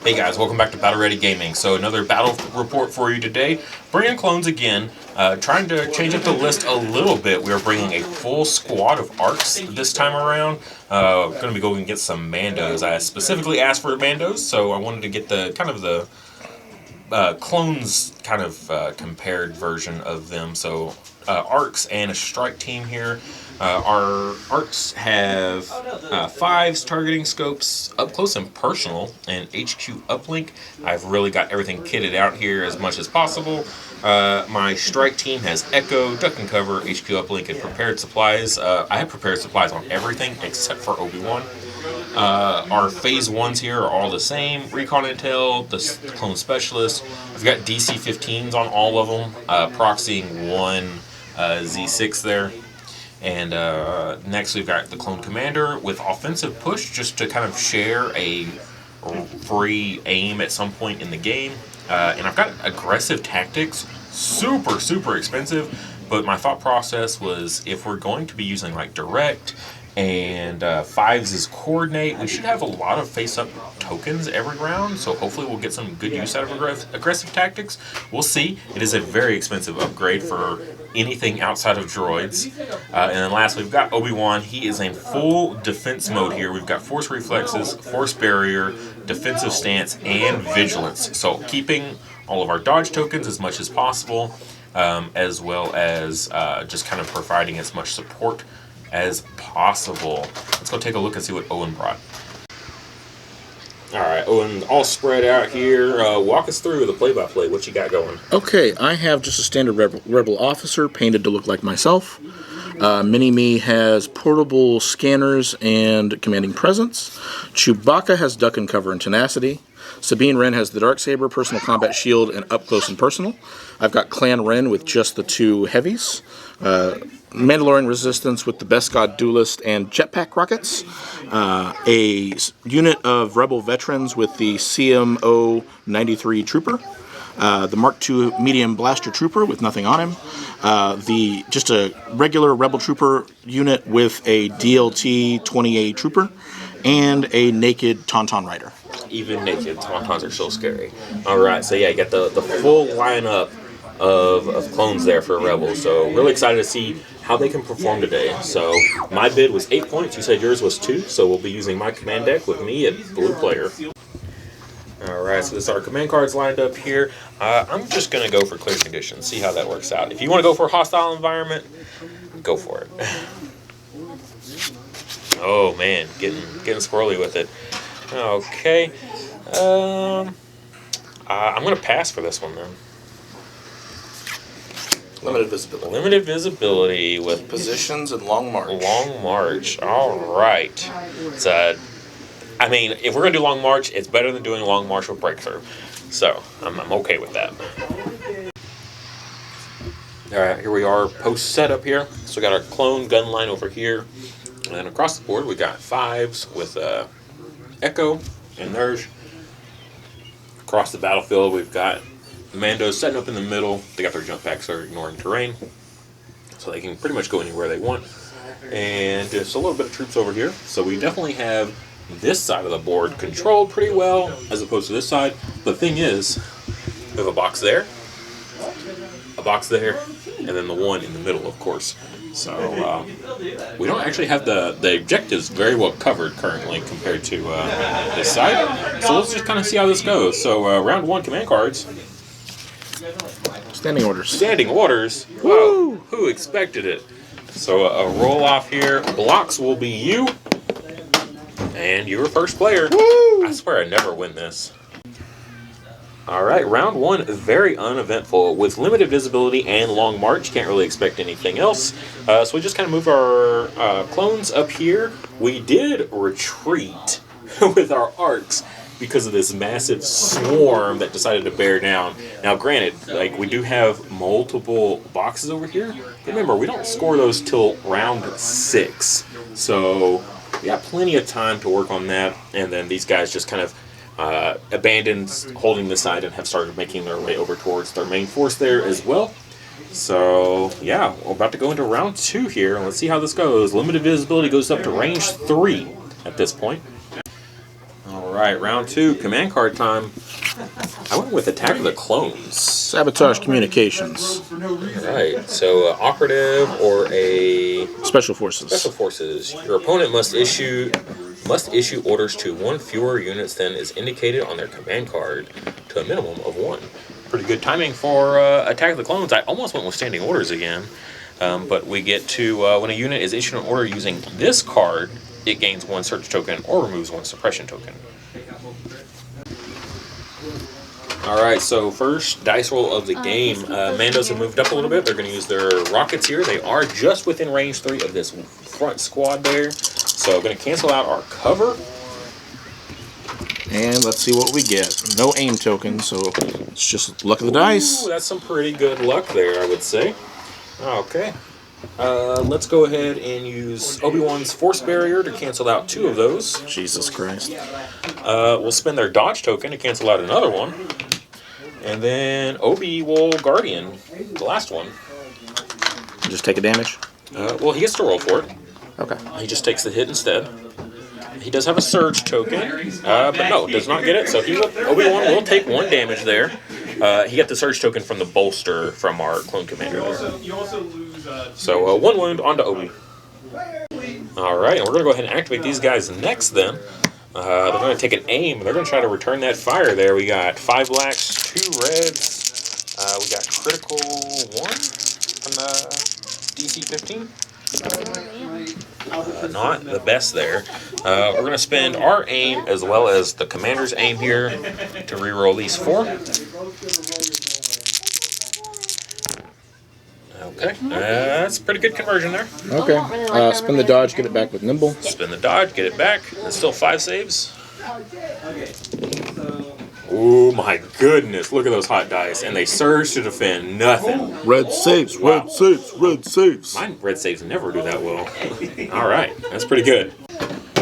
Hey guys, welcome back to Battle Ready Gaming. So another battle report for you today. Bringing clones again, trying to change up the list a little bit. We are bringing a full squad of arcs this time around. Going to be going and get some Mandos. I specifically asked for Mandos, so I wanted to get the kind of the clones kind of compared version of them. So arcs and a strike team here. Our arcs have 5s targeting scopes, up close and personal, and HQ uplink. I've really got everything kitted out here as much as possible. My strike team has echo, duck and cover, HQ uplink, and prepared supplies. I have prepared supplies on everything except for Obi-Wan. Our phase 1s here are all the same. Recon Intel, the clone specialist. I've got DC-15s on all of them, proxying one Z6 there. And next we've got the clone commander with offensive push, just to kind of share a free aim at some point in the game. And I've got aggressive tactics, super expensive, but my thought process was if we're going to be using like direct and 5s is coordinate, we should have a lot of face-up tokens every round, so hopefully we'll get some good use out of aggressive tactics. We'll see. It is a very expensive upgrade for anything outside of droids. And then last, we've got Obi-Wan. He is in full defense mode here. We've got force reflexes, force barrier, defensive stance, and vigilance. So keeping all of our dodge tokens as much as possible, as well as just kind of providing as much support as possible. Let's go take a look and see what Owen brought. Alright, Owen, all spread out here. Walk us through the play-by-play. What you got going? Okay, I have just a standard rebel officer painted to look like myself. Mini-Me has portable scanners and commanding presence. Chewbacca has duck and cover and tenacity. Sabine Wren has the Darksaber, personal combat shield, and up close and personal. I've got Clan Wren with just the 2 heavies. Mandalorian Resistance with the Best God Duelist and jetpack rockets. A unit of Rebel veterans with the CMO 93 Trooper. The Mark II Medium Blaster Trooper with nothing on him. Just a regular Rebel Trooper unit with a DLT 20A Trooper. And a naked Tauntaun Rider. Even naked, Tauntauns are so scary. Alright, so yeah, you got the full lineup of clones there for Rebels. So really excited to see how they can perform today. So my bid was 8 points. You said yours was 2. So we'll be using my command deck with me at blue player. Alright, so this is our command cards lined up here. I'm just going to go for clear conditions. See how that works out. If you want to go for a hostile environment, go for it. Oh man, getting squirrely with it. Okay. I'm going to pass for this one then. Limited visibility. Limited visibility with positions and long march. Long march. All right. So, I mean, if we're gonna do long march, it's better than doing long march with breakthrough. So I'm okay with that. All right, here we are post setup here. So we got our clone gun line over here, and then across the board we got 5s with Echo and Nerj. Across the battlefield we've got Mandos setting up in the middle. They got their jump packs, so they're ignoring terrain, so they can pretty much go anywhere they want. And just a little bit of troops over here. So we definitely have this side of the board controlled pretty well as opposed to this side. The thing is, we have a box there, and then the one in the middle, of course. So we don't actually have the objectives very well covered currently compared to this side. So let's just kind of see how this goes. So round 1 command cards. Standing orders. Standing orders? Whoa, who expected it? So a roll off here. Blocks will be you. And you're first player. Woo! I swear I never win this. Alright, round 1, very uneventful. With limited visibility and long march, can't really expect anything else. So we just kind of move our clones up here. We did retreat with our arcs because of this massive swarm that decided to bear down. Now granted, like, we do have multiple boxes over here. Remember, we don't score those till round 6. So we got plenty of time to work on that. And then these guys just kind of abandoned holding the side and have started making their way over towards their main force there as well. So yeah, we're about to go into round 2 here. Let's see how this goes. Limited visibility goes up to range 3 at this point. right, round 2, command card time. I went with Attack of the Clones. Sabotage communications. Right, so operative or a Special forces. special forces. Your opponent must issue orders to 1 fewer units than is indicated on their command card, to a minimum of 1. Pretty good timing for Attack of the Clones. I almost went with standing orders again, but we get to when a unit is issued an order using this card, it gains 1 search token or removes 1 suppression token. Alright, so first dice roll of the game. Mandos have moved up a little bit. They're going to use their rockets here. They are just within range 3 of this front squad there. So I'm going to cancel out our cover. And let's see what we get. No aim token, so it's just luck of the dice. Ooh, that's some pretty good luck there, I would say. Okay. Let's go ahead and use Obi-Wan's Force Barrier to cancel out 2 of those. Jesus Christ. We'll spend their Dodge token to cancel out another one. And then Obi will Guardian, the last one. Just take a damage? Well, he gets to roll for it. Okay. He just takes the hit instead. He does have a Surge token, but no, does not get it. So Obi-Wan will take 1 damage there. He got the Surge token from the bolster from our clone commander there. So 1 wound onto Obi. Alright, and we're going to go ahead and activate these guys next then. They're going to take an aim. They're going to try to return that fire there. We got 5 blacks, 2 reds. We got critical 1 from the DC 15. Not the best there. We're going to spend our aim as well as the commander's aim here to reroll these 4. Okay, that's a pretty good conversion there. Okay. Spin the dodge, get it back with nimble. Spin the dodge, get it back. It's still 5 saves. Oh my goodness, look at those hot dice. And they surge to defend. Nothing. Red saves, Wow. red saves, red saves. Mine red saves never do that well. Alright, that's pretty good.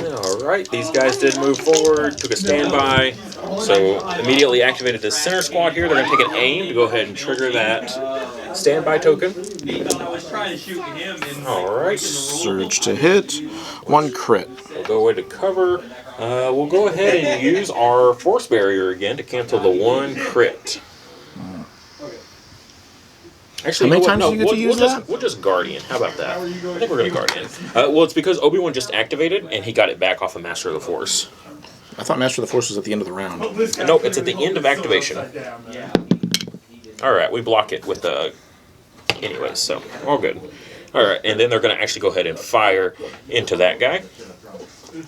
Alright, these guys did move forward, took a standby. So immediately activated the center squad here. They're going to take an aim to go ahead and trigger that standby token. Alright. Surge to hit. 1 crit. We'll go away to cover. We'll go ahead and use our Force Barrier again to cancel the 1 crit. Actually, how many times do you get to use that? We'll just Guardian. How about that? I think we're going to Guardian. Well, it's because Obi-Wan just activated, and he got it back off of Master of the Force. I thought Master of the Force was at the end of the round. No, it's at the end of activation. Alright, we block it with the... Anyways, so, all good. Alright, and then they're going to actually go ahead and fire into that guy.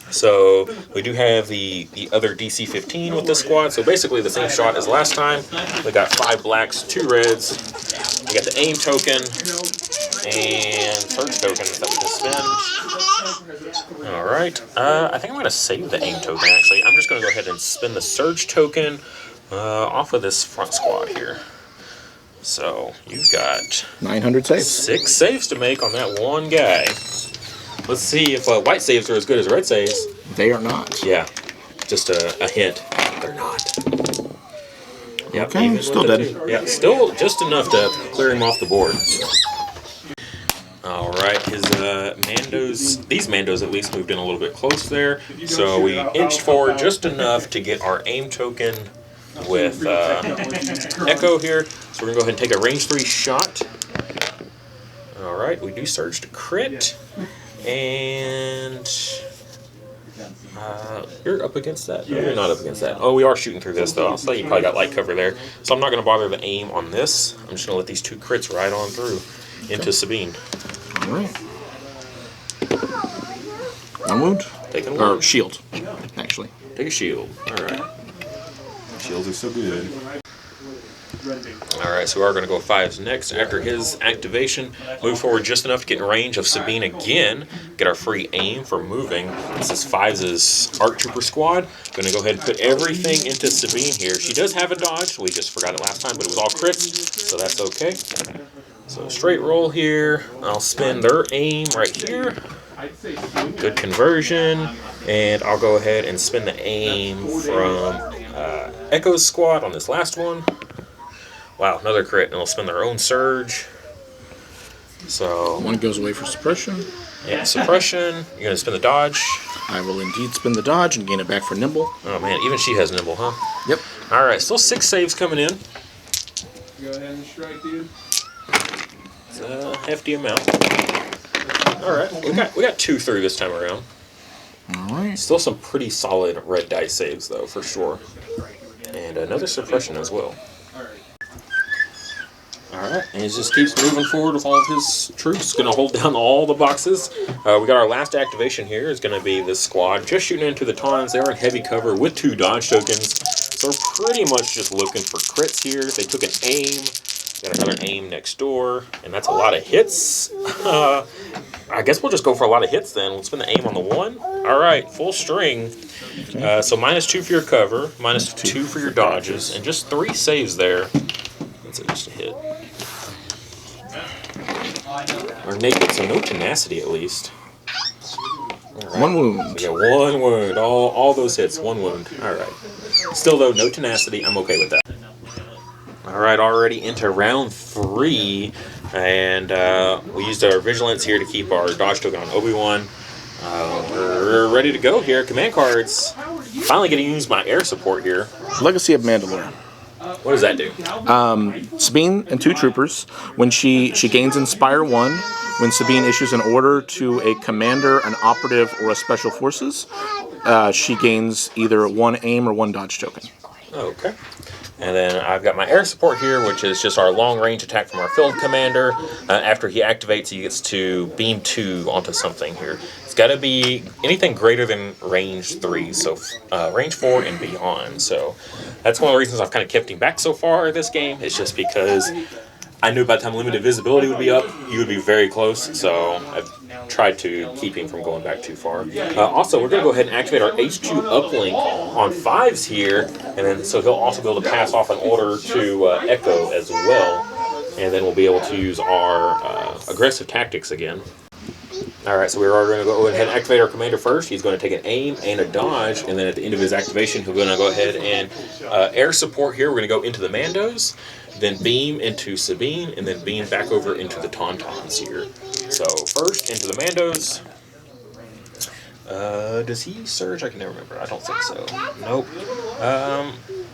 So, we do have the other DC 15 with this squad, so basically the same shot as last time. We got 5 blacks, 2 reds. We got the aim token and search tokens that we can spend. Alright, I think I'm going to save the aim token actually. I'm just going to go ahead and spend the surge token off of this front squad here. So, you've got 900 saves. 6 saves to make on that one guy. Let's see if white saves are as good as red saves. They are not. Yeah, just a hint. They're not. Yep, Okay, still dead. Yeah, still just enough to clear him off the board. Alright, his these Mandos at least moved in a little bit close there. So we inched forward just enough to get our aim token with Echo here. So we're going to go ahead and take a range 3 shot. Alright, we do surge to crit. And you're up against that? No, you're not up against that. Oh, we are shooting through this though. So you probably got light cover there. So I'm not going to bother to aim on this. I'm just going to let these 2 crits ride on through into Sabine. Alright. 1 wound? Taking a wound. Or shield, actually. Take a shield. Alright. Shields are so good. Alright, so we are going to go 5s next. After his activation, move forward just enough to get in range of Sabine again. Get our free aim for moving. This is 5's ARC Trooper squad. Going to go ahead and put everything into Sabine here. She does have a dodge. We just forgot it last time, but it was all crits, so that's okay. So straight roll here. I'll spin their aim right here. Good conversion. And I'll go ahead and spin the aim from Echo's squad on this last one. Wow, another crit, and they'll spend their own surge. So 1 goes away for suppression. Yeah, suppression. You're going to spin the dodge. I will indeed spin the dodge and gain it back for nimble. Oh man, even she has nimble, huh? Yep. Alright, still 6 saves coming in. Go ahead and strike, dude. It's a hefty amount. Alright, we got 2 through this time around. Alright. Still some pretty solid red dice saves, though, for sure. And another suppression as well. Alright, and he just keeps moving forward with all of his troops. Going to hold down all the boxes. We got our last activation here. Is going to be this squad just shooting into the tawns. They are in heavy cover with 2 dodge tokens. So we're pretty much just looking for crits here. They took an aim. Got another aim next door. And that's a lot of hits. I guess we'll just go for a lot of hits then. We'll spin the aim on the 1. Alright, full string. So -2 for your cover, -2 for your dodges, and just 3 saves there. That's just a hit. Or naked, so no tenacity at least. Right. 1 wound. So we got 1 wound. All those hits, 1 wound. Alright. Still though, no tenacity. I'm okay with that. Alright, already into round 3. And we used our vigilance here to keep our dodge token on Obi-Wan. We're ready to go here. Command cards. Finally getting to use my air support here. Legacy of Mandalore. What does that do? Sabine and 2 troopers. When she gains Inspire 1, when Sabine issues an order to a commander, an operative, or a special forces, she gains either 1 aim or 1 dodge token. Okay. And then I've got my air support here, which is just our long-range attack from our field commander. After he activates, he gets to beam 2 onto something here. It's got to be anything greater than range 3, so range 4 and beyond. So that's one of the reasons I've kind of kept him back so far this game. It's just because I knew by the time limited visibility would be up, you would be very close. So I've tried to keep him from going back too far. Also, we're going to go ahead and activate our H2 uplink on 5s here, and then so he'll also be able to pass off an order to Echo as well, and then we'll be able to use our aggressive tactics again. Alright, so we're going to go ahead and activate our commander first. He's going to take an aim and a dodge, and then at the end of his activation, he's going to go ahead and air support here. We're going to go into the Mandos, then beam into Sabine, and then beam back over into the Tauntauns here. So first into the Mandos. Does he surge? I can never remember. I don't think so. Nope.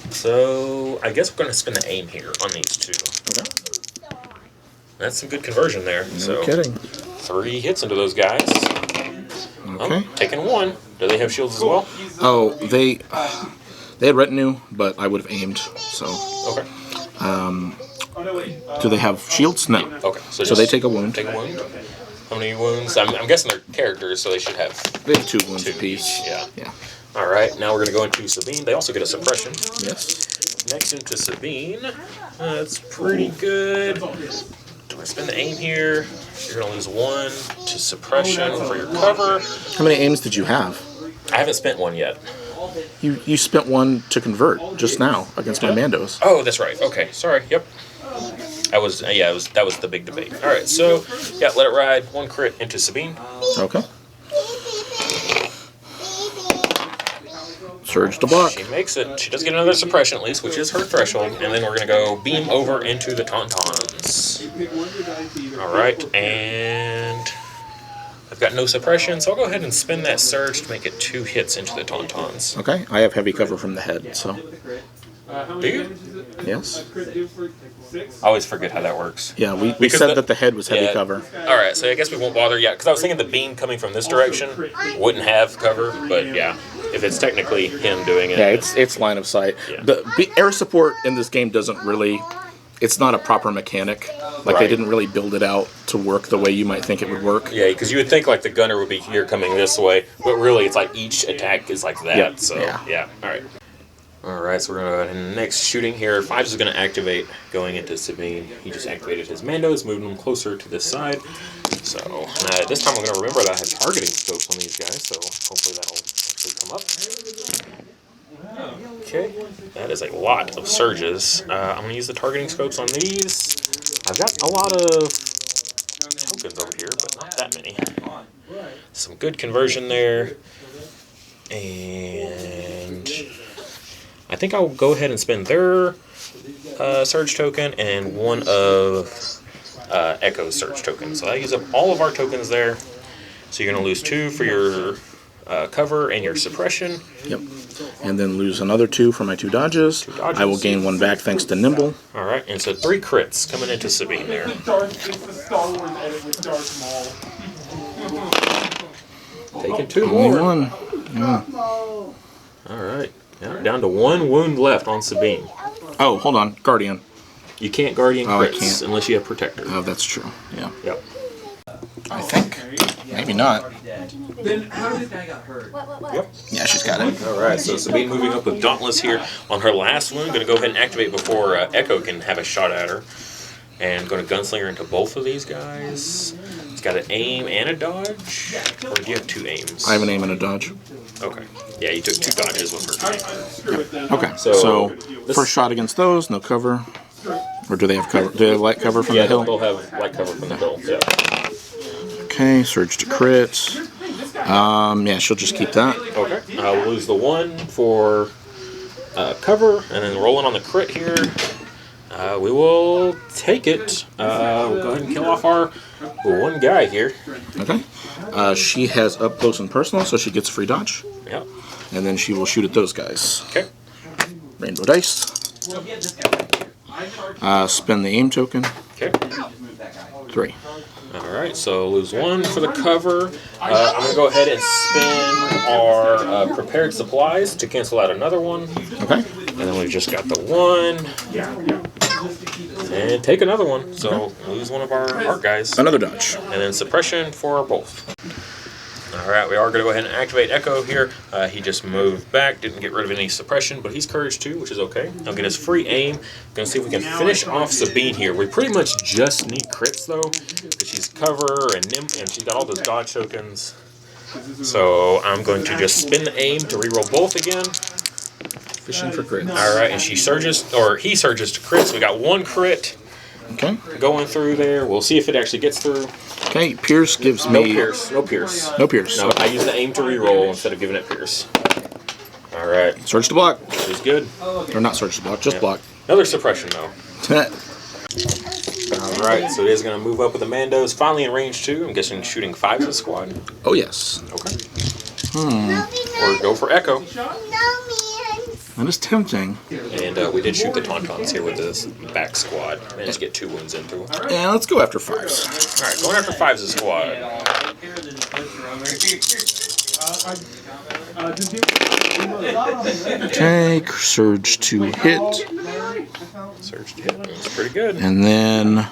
So I guess we're going to spin the aim here on these 2. Okay. That's some good conversion there. No kidding. 3 hits into those guys. Okay. Taking 1. Do they have shields as well? Oh, they had retinue, but I would have aimed. So. Okay. Do they have shields? No. Okay. So they take a wound. Take a wound. How many wounds? I'm guessing they're characters, so they should have. They have 2 wounds 2 apiece. each. Yeah. Yeah. All right. Now we're going to go into Sabine. They also get a suppression. Yes. Next into Sabine. That's pretty good. Do I spin the aim here? You're going to lose 1 to suppression for your cover. How many aims did you have? I haven't spent 1 yet. You spent 1 to convert just now against my Mandos. Oh, that's right. Okay. Sorry. Yep. That was the big debate. All right. So yeah, let it ride. 1 crit into Sabine. Okay. Surge to block. She makes it. She does get another suppression at least, which is her threshold. And then we're going to go beam over into the Tauntauns. Alright, and I've got no suppression, so I'll go ahead and spin that surge to make it 2 hits into the Tauntauns. Okay, I have heavy cover from the head, so. Do you? Yes. I always forget how that works. Yeah, we said that the head was heavy cover. Alright, so I guess we won't bother yet, because I was thinking the beam coming from this direction wouldn't have cover, but yeah, if it's technically him doing it. Yeah, it's line of sight. Yeah. The air support in this game doesn't really. It's not a proper mechanic. Like, they didn't really build it out to work the way you might think it would work. Yeah, because you would think, like, the gunner would be here coming this way, but really it's like each attack is like that. Yep. So, Yeah. Alright. Alright, so we're going to go ahead and next shooting here. 5 is going to activate going into Sabine. He just activated his Mandos, moving them closer to this side. So, this time I'm going to remember that I have targeting scopes on these guys, so hopefully that'll actually come up. Okay, that is a lot of surges. I'm going to use the targeting scopes on these. I've got a lot of tokens over here, but not that many. Some good conversion there. And I think I'll go ahead and spend their surge token and 1 of Echo's surge token. So I use up all of our tokens there. So you're going to lose 2 for your cover and your suppression. Yep. And then lose another 2 for my 2 dodges. I will gain 1 back thanks to Nimble. All right, and so 3 crits coming into Sabine there. It's the Star Wars edit with Darth Maul. Taking 2 Only more. 1. Yeah. All right, yeah, down to 1 wound left on Sabine. Oh, hold on. Guardian. You can't Guardian Oh, I crits can't. unless you have Protector. Oh, that's true. Yeah. Yep. I think. Maybe not. Then how did this guy got hurt? Yep. Yeah, she's got it. All right, so Sabine moving up with Dauntless here on her last one. Going to go ahead and activate before Echo can have a shot at her. And going to Gunslinger into both of these guys. It's got an aim and a dodge. Or do you have 2 aims? I have an aim and a dodge. Okay. Yeah, you took 2 dodges with her. Screw it then. Okay. So, So, this- first shot against those, no cover. Or do they have cover? Do they have light cover from Yeah, the hill? they'll have light cover from the hill. Yeah. Okay, surge to crit. Yeah, she'll just keep that. Okay. We'll lose the 1 for cover, and then rolling on the crit here. We will take it. We'll go ahead and kill off our 1 guy here. Okay. She has up close and personal, so she gets free dodge. Yep. And then she will shoot at those guys. Okay. Rainbow dice. Spend the aim token. Okay. 3. All right. So lose 1 for the cover. I'm gonna go ahead and spend our prepared supplies to cancel out another 1. Okay. And then we've just got the 1. And take another 1. So lose 1 of our art guys. Another dodge. And then suppression for both. Alright, we are going to go ahead and activate Echo here. He just moved back, didn't get rid of any suppression, but he's Courage 2, which is okay. I'll get his free aim. Going to see if we can finish off Sabine here. We pretty much just need crits, though, because she's cover and she's got all those dodge tokens. So I'm going to just spin the aim to reroll both again. Fishing for crits. Alright, and she surges, or he surges to crits. So we got 1 crit Okay. going through there. We'll see if it actually gets through. Okay, Pierce gives No me... Pierce. No Pierce. No Pierce. No, I use the aim to reroll instead of giving it Pierce. Alright, Surge to block. she's good. Or not surge to block, just block. Another suppression, though. Alright, so it is going to move up with the Mandos. Finally in range 2. I'm guessing shooting 5 to the squad. Oh, yes. Okay. Or go for Echo. That is tempting. And we did shoot the Tauntauns here with this back squad. Managed to get 2 wounds in through. Yeah, let's go after 5s. Alright, going after 5's the squad. Okay, surge to hit. Surge to hit. That's pretty good. And then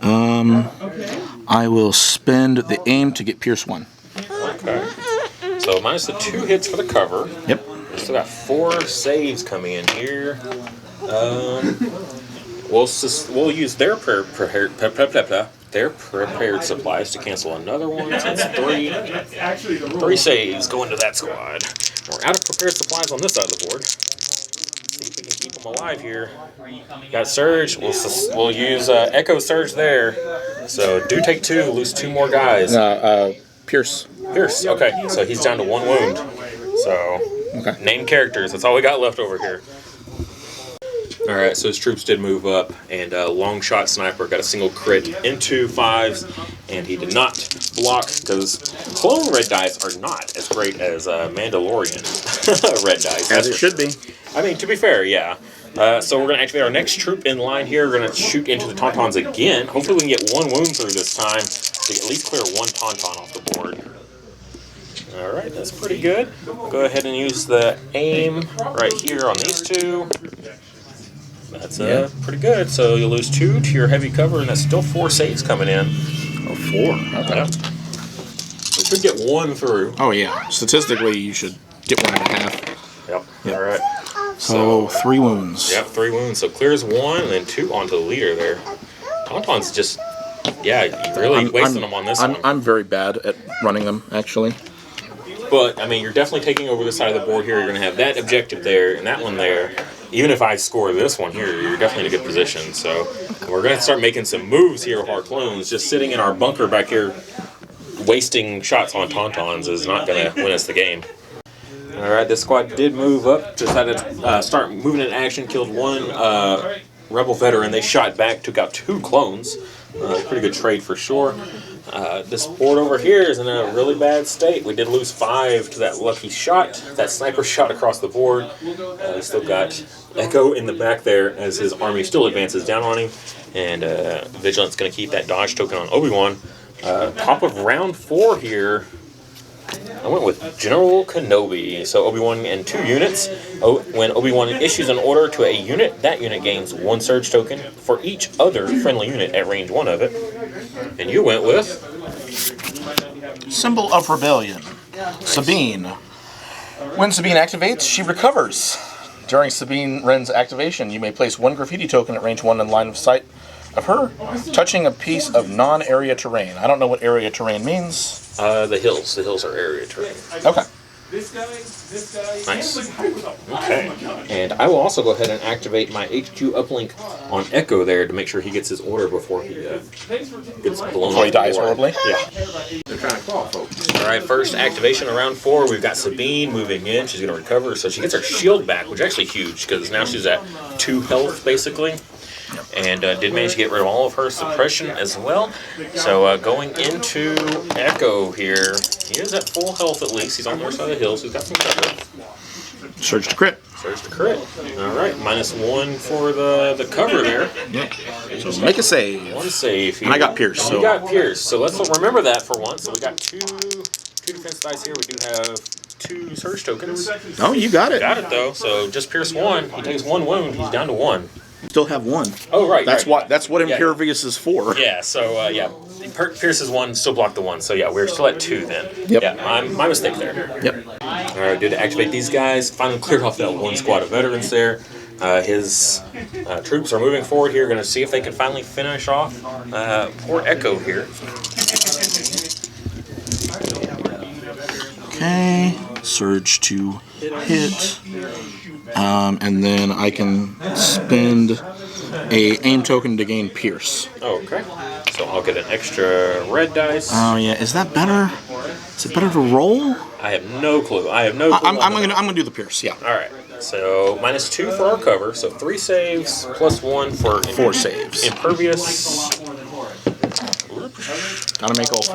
I will spend the aim to get Pierce 1. Okay. So minus the 2 hits for the cover. Yep. We still got 4 saves coming in here. We'll use their prepared supplies to cancel another one. So that's 3 saves going to that squad. We're out of prepared supplies on this side of the board. See if we can keep them alive here. Got Surge. We'll use Echo Surge there. So do take 2, lose 2 more guys. Pierce. Pierce. Okay, so he's down to 1 wound. So Okay. name characters. That's all we got left over here. All right, so his troops did move up, and Long Shot Sniper got a single crit into 5s, and he did not block because clone red dice are not as great as Mandalorian red dice. As it should be. I mean, to be fair, yeah. So we're going to activate our next troop in line here. We're going to shoot into the Tauntauns again. Hopefully we can get 1 wound through this time to at least clear 1 Tauntaun off the board. Alright, that's pretty good. Go ahead and use the aim right here on these 2. That's pretty good. So you'll lose 2 to your heavy cover, and that's still 4 saves coming in. Oh, 4. Okay. Yeah. We should get 1 through. Oh, yeah. Statistically, you should get 1.5. Yep. Yep. Alright. So 3 wounds. Yep, 3 wounds. So clears 1, and then 2 onto the leader there. Tauntaun's just, yeah, you really wasting them on this one. I'm very bad at running them, actually. But, I mean, you're definitely taking over the side of the board here. You're going to have that objective there and that one there. Even if I score this one here, you're definitely in a good position. So, we're going to start making some moves here with our clones. Just sitting in our bunker back here, wasting shots on Tauntauns is not going to win us the game. Alright, this squad did move up. Decided to start moving in action. Killed 1 Rebel veteran. They shot back, took out 2 clones. Pretty good trade for sure. This board over here is in a really bad state. We did lose 5 to that lucky shot, that sniper shot across the board. We still got Echo in the back there as his army still advances down on him. And Vigilant's going to keep that dodge token on Obi-Wan. Top of round 4 here, I went with General Kenobi. So Obi-Wan and 2 units. When Obi-Wan issues an order to a unit, that unit gains 1 surge token for each other friendly unit at range 1 of it. And you went with Symbol of Rebellion. Sabine. When Sabine activates, she recovers. During Sabine Wren's activation, you may place 1 graffiti token at range 1 in line of sight of her, touching a piece of non-area terrain. I don't know what area terrain means. the hills. The hills are area terrain. Okay. Nice. Okay. And I will also go ahead and activate my HQ uplink on Echo there to make sure he gets his order before he gets blown Before he dies horribly? Yeah. They're trying to claw folks. Alright, first activation around 4. We've got Sabine moving in. She's going to recover. So she gets her shield back, which is actually huge because now she's at 2 health basically. And did manage to get rid of all of her suppression as well. So going into Echo here, he is at full health at least. He's on the other side of the hill, so he's got some cover. Surge to crit. Surge to crit. Alright, -1 for the cover there. Yep. So make a save. 1 save here. And I got Pierce. You So got Pierce. So let's remember that for once. So we got two defense dice here. We do have 2 surge tokens. oh, you got it. Got it though. So just Pierce 1. He takes 1 wound. He's down to 1. Still have 1. Oh right. That's right. what Yeah. Impervious is for. Yeah, so, Pierce's 1, still blocked the 1, so yeah, we're still at 2 then. Yep. Yeah, my mistake there. Yep. Alright, good to activate these guys. Finally cleared off that 1 squad of veterans there. His troops are moving forward here, going to see if they can finally finish off poor Echo here. Okay. Surge to hit. And then I can spend a aim token to gain Pierce. Okay, so I'll get an extra red dice. Oh yeah, is that better? Is it better to roll? I have no clue. I'm gonna do the Pierce. Yeah. Alright, so -2 for our cover, so 3 saves, +1 for 4 saves. Impervious. Gotta make all 4.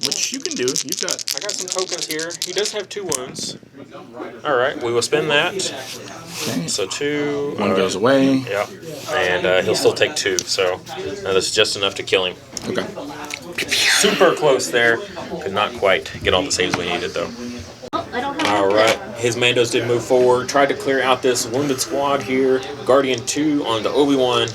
Which you can do. You've got. I got some tokens here. He does have 2 wounds. Alright, we will spend that. Okay. So 2. 1 goes away. Yeah. And he'll still take 2, so that's just enough to kill him. Okay. Super close there. Could not quite get all the saves we needed, though. Alright, his Mandos did move forward. Tried to clear out this wounded squad here. Guardian 2 on the Obi-Wan.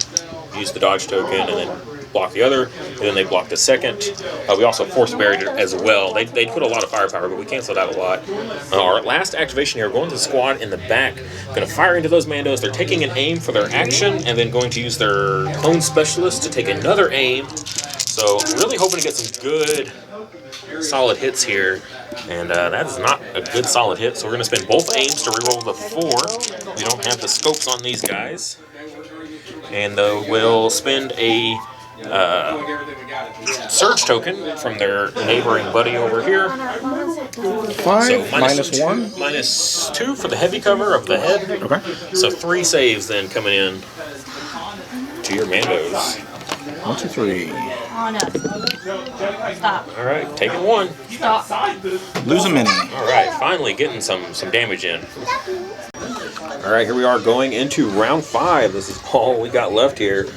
Used the dodge token and then blocked the other. And then they blocked the second. We also force buried it as well. They put a lot of firepower, but we canceled out a lot. Our last activation here, going to the squad in the back. Going to fire into those Mandos. They're taking an aim for their action and then going to use their clone specialist to take another aim. So really hoping to get some good solid hits here. And that is not a good solid hit. So we're going to spend both aims to reroll the 4. We don't have the scopes on these guys. And we'll spend a surge token from their neighboring buddy over here. 5 So -1. -2 for the heavy cover of the head. Okay. So 3 saves then coming in to your Mandos. 1, 2, 3. Oh no. Stop. All right, taking 1. Stop. Lose a mini. All right, finally getting some damage in. All right, here we are going into round 5. This is all we got left here.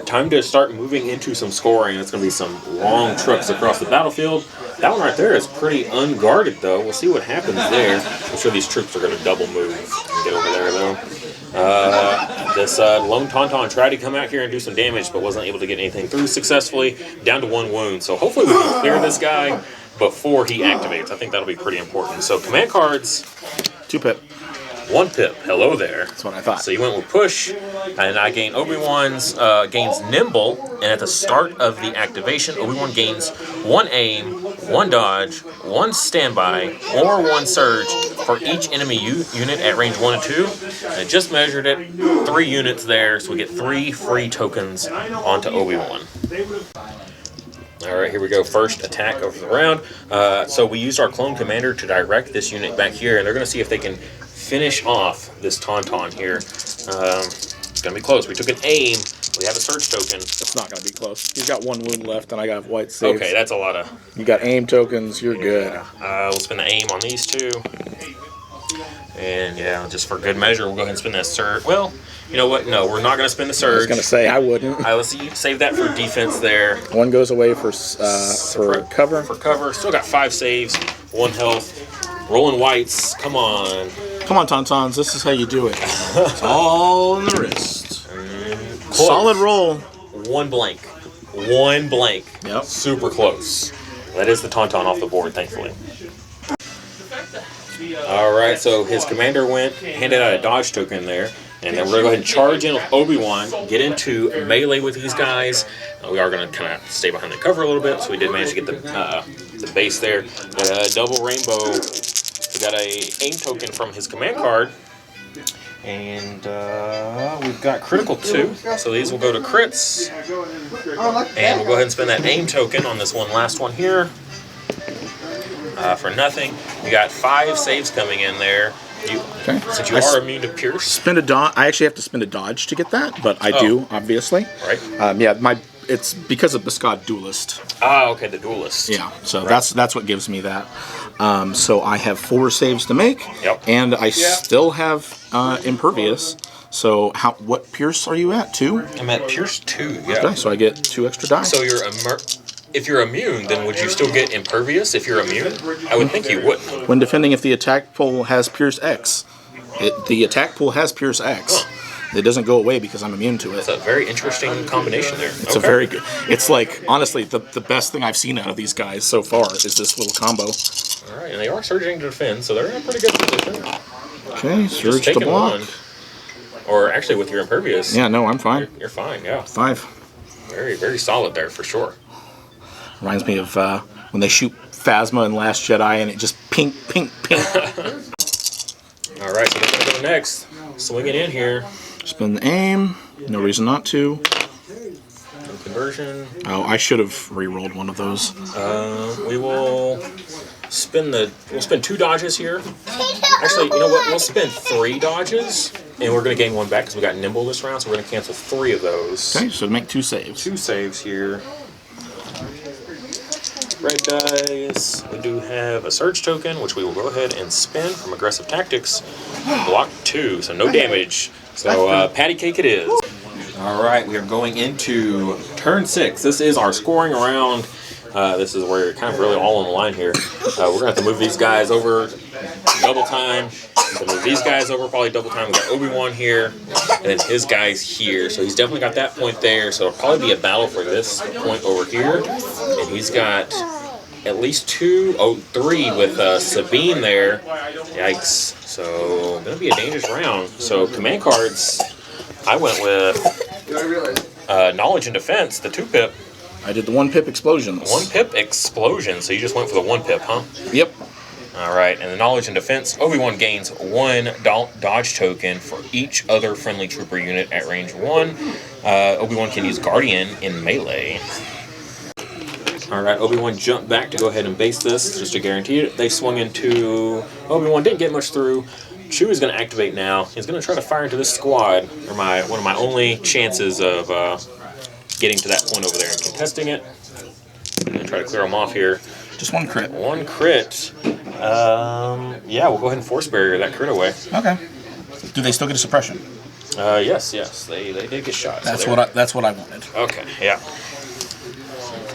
Time to start moving into some scoring. It's going to be some long trips across the battlefield. That one right there is pretty unguarded, though. We'll see what happens there. I'm sure these troops are going to double move and get over there, though. This lone Tauntaun tried to come out here and do some damage, but wasn't able to get anything through successfully. Down to 1 wound. So hopefully we can clear this guy before he activates. I think that'll be pretty important. So command cards. 2 pip. 1 pip. Hello there. That's what I thought. So you went with push, and I gain Obi-Wan's gains nimble, and at the start of the activation, Obi-Wan gains 1 aim, 1 dodge, 1 standby, or 1 surge for each enemy unit at range 1 and 2. And I just measured it, 3 units there, so we get 3 free tokens onto Obi-Wan. Alright, here we go. First attack of the round. So we used our clone commander to direct this unit back here, and they're going to see if they can finish off this Tauntaun here. It's going to be close. We took an aim, We have a surge token. It's not going to be close. He's got 1 wound left, and I got white saves. Okay, that's a lot of... You got aim tokens. You're good. We'll spend the aim on these two. And yeah, just for good measure, we'll go ahead and spend that surge. Well, you know what? No, we're not going to spend the surge. I was going to say, I wouldn't. Let's save that for defense there. 1 goes away for cover. For cover. Still got 5 saves, 1 health. Rolling whites. Come on. Come on, Tauntauns. This is how you do it. It's all in the wrist. Close. Solid roll. 1 blank. 1 blank. Yep. Super close. That is the Tauntaun off the board, thankfully. Alright, so his commander handed out a dodge token there. And then we're going to go ahead and charge in with Obi-Wan, get into melee with these guys. We are going to kind of stay behind the cover a little bit, so we did manage to get the base there. Got a double rainbow. We got a aim token from his command card. And we've got critical 2, so these will go to crits. And we'll go ahead and spend that aim token on this last one here. For nothing. We got 5 saves coming in there. Since you are immune to pierce. Spend a dodge. I actually have to spend a dodge to get that, but I do, obviously. Right. Yeah, it's because of Biscod Duelist. Ah, okay, the Duelist. Yeah, so that's what gives me that. So I have 4 saves to make, and I still have Impervious. So what pierce are you at? 2? I'm at pierce 2. Yeah. Okay, so I get 2 extra die. So if you're immune, then would you still get Impervious if you're immune? I would think you wouldn't. When defending, if the attack pool has Pierce X, the attack pool has Pierce X. It doesn't go away because I'm immune to it. It's a very interesting combination there. It's a very good. It's like, honestly, the best thing I've seen out of these guys so far is this little combo. All right, and they are surging to defend, so they're in a pretty good position. Okay, surge to block. 1. Or actually, with your Impervious. Yeah, no, I'm fine. You're fine, yeah. 5. Very, very solid there, for sure. Reminds me of when they shoot Phasma in Last Jedi and it just pink, pink, pink. All right, so we're going to go next. Swing it in here. Spin the aim. No reason not to. No conversion. Oh, I should have re-rolled one of those. We will spin 2 dodges here. Actually, you know what? We'll spend 3 dodges, and we're going to gain 1 back because we got nimble this round, so we're going to cancel 3 of those. Okay, so make 2 saves. 2 saves here. Red dice. We do have a surge token, which we will go ahead and spin from aggressive tactics. Block 2, so no damage. So patty cake it is. All right, we are going into turn 6. This is our scoring round. This is where you're kind of really all on the line here. We're going to have to move these guys over double time. So move these guys over probably double time. We got Obi-Wan here, and then his guys here. So he's definitely got that point there. So it'll probably be a battle for this point over here. And he's got at least 3 with Sabine there. Yikes. So going to be a dangerous round. So command cards, I went with Knowledge and Defense, the 2-pip. I did the 1-pip explosions. 1-pip explosion. So you just went for the 1-pip, huh? Yep. All right, and the Knowledge and Defense, Obi-Wan gains 1 dodge token for each other friendly trooper unit at range 1. Obi-Wan can use Guardian in melee. All right, Obi-Wan jumped back to go ahead and base this, just to guarantee it. They swung into... Obi-Wan didn't get much through. Chewie's going to activate now. He's going to try to fire into this squad, or one of my only chances of getting to that point over there and contesting it. I'm going to try to clear them off here. Just 1 crit. 1 crit. Yeah, we'll go ahead and force barrier that crit away. Okay. Do they still get a suppression? Yes. They did get shot. That's what I wanted. Okay, yeah.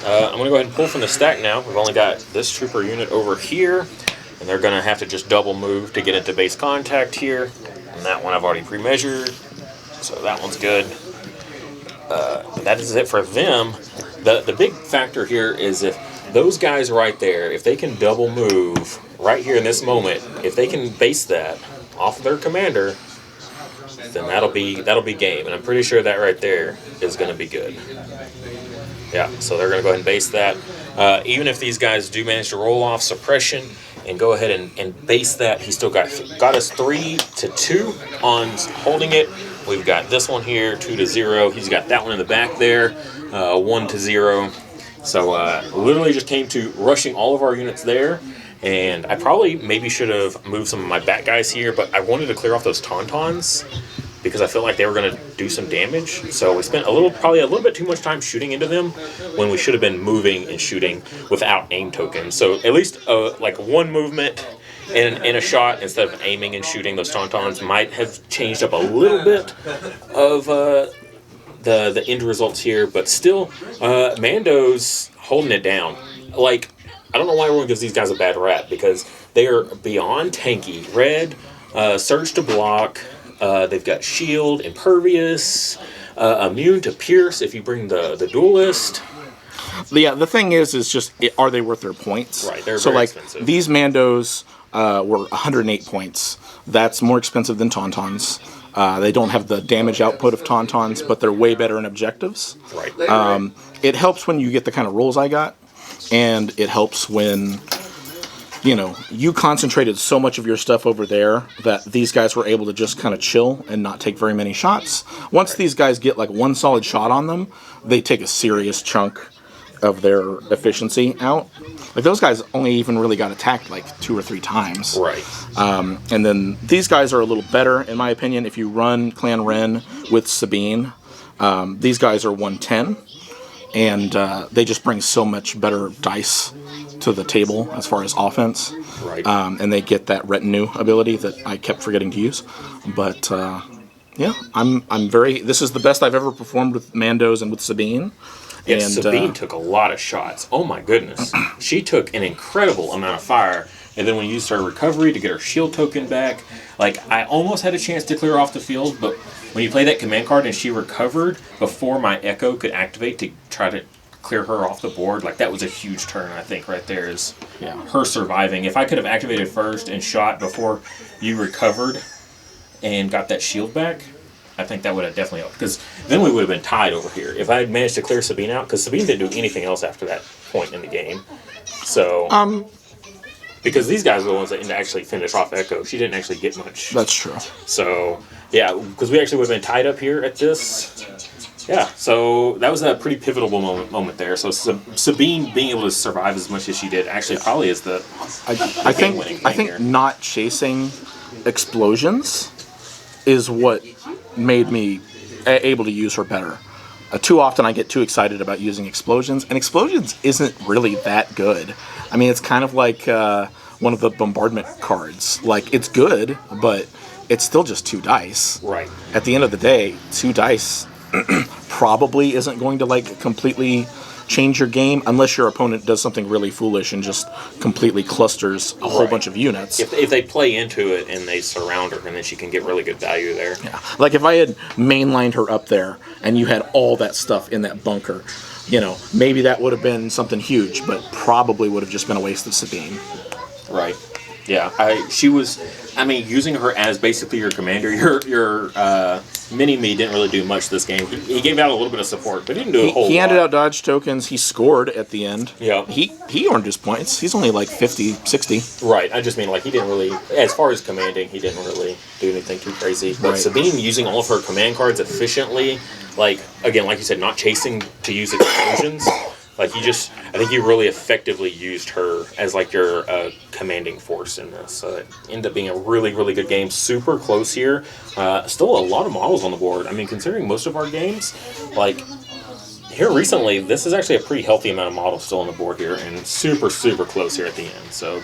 I'm going to go ahead and pull from the stack now. We've only got this trooper unit over here, and they're going to have to just double move to get into base contact here. And that one I've already pre-measured, so that one's good. That is it for them. The big factor here is if those guys right there, if they can double move right here in this moment, if they can base that off of their commander, then that'll be game. And I'm pretty sure that right there is going to be good. Yeah, so they're going to go ahead and base that. Even if these guys do manage to roll off suppression and go ahead and base that, he still got us 3-2 on holding it. We've got this one here, 2-0. He's got that one in the back there, 1-0. So literally just came to rushing all of our units there. And I probably maybe should have moved some of my bat guys here, but I wanted to clear off those Tauntauns. because I felt like they were going to do some damage. So we spent probably a little bit too much time shooting into them when we should have been moving and shooting without aim tokens. So at least like one movement in a shot instead of aiming and shooting those tauntauns might have changed up a little bit of the end results here. But still, Mando's holding it down. Like, I don't know why everyone gives these guys a bad rap, because they are beyond tanky. Red, surge to block. They've got shield, impervious, immune to pierce if you bring the duelist. Yeah, the thing is just, are they worth their points? Right, they're so very like expensive. These Mandos were 108 points. That's more expensive than Tauntauns. They don't have the damage output of Tauntauns, but they're way better in objectives. Right. It helps when you get the kind of rolls I got, and it helps when, you know, you concentrated so much of your stuff over there that these guys were able to just kind of chill and not take very many shots. Once these guys get like one solid shot on them, they take a serious chunk of their efficiency out. Like, those guys only even really got attacked like 2 or 3 times. Right. And then these guys are a little better, in my opinion. If you run Clan Wren with Sabine, these guys are 110, and they just bring so much better dice to the table as far as offense. Right. And they get that retinue ability that I kept forgetting to use. But yeah, I'm very. This is the best I've ever performed with Mandos and with Sabine. Yes, And, Sabine took a lot of shots. Oh my goodness. She took an incredible amount of fire. And then when you used her recovery to get her shield token back, like, I almost had a chance to clear off the field, but when you play that command card and she recovered before my Echo could activate to try to clear her off the board, like, that was a huge turn, I think, right there, is her surviving. If I could have activated first and shot before you recovered and got that shield back, I think that would have definitely helped, because then we would have been tied over here. If I had managed to clear Sabine out, because Sabine didn't do anything else after that point in the game. So, because these guys are the ones that didn't actually finish off Echo. She didn't actually get much. That's true. So, yeah, because we actually would have been tied up here at this. Yeah, so that was a pretty pivotal moment there. So Sabine being able to survive as much as she did actually probably is the I think not chasing explosions is what made me able to use her better. Too often I get too excited about using explosions, and explosions isn't really that good. I mean, it's kind of like one of the bombardment cards. Like, it's good, but it's still just 2 dice. Right. At the end of the day, 2 dice probably isn't going to like completely change your game unless your opponent does something really foolish and just completely clusters a whole bunch of units. If they play into it and they surround her, and then she can get really good value there. Yeah. Like, if I had mainlined her up there and you had all that stuff in that bunker, you know, maybe that would have been something huge, but probably would have just been a waste of Sabine. Right. Yeah. Using her as basically your commander, your mini-me didn't really do much this game. He gave out a little bit of support, but he didn't do a whole lot. He handed out dodge tokens. He scored at the end. Yeah. He earned his points. He's only like 50, 60. Right. I just mean, like, he didn't really, as far as commanding, he didn't really do anything too crazy. But Sabine using all of her command cards efficiently, like, again, like you said, not chasing to use explosions. Like, I think you really effectively used her as, like, your commanding force in this. So it ended up being a really, really good game. Super close here. Still a lot of models on the board. I mean, considering most of our games, like, here recently, this is actually a pretty healthy amount of models still on the board here, and super, super close here at the end. So